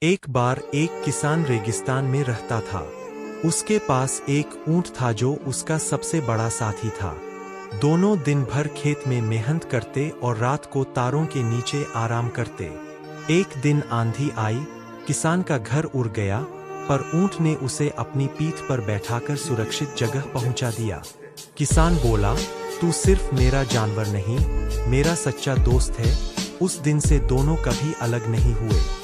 एक बार एक किसान रेगिस्तान में रहता था। उसके पास एक ऊंट था जो उसका सबसे बड़ा साथी था। दोनों दिन भर खेत में मेहनत करते और रात को तारों के नीचे आराम करते। एक दिन आंधी आई, किसान का घर उड़ गया, पर ऊंट ने उसे अपनी पीठ पर बैठाकर सुरक्षित जगह पहुंचा दिया। किसान बोला, तू सिर्फ मेरा जानवर नहीं, मेरा सच्चा दोस्त है। उस दिन से दोनों कभी अलग नहीं हुए।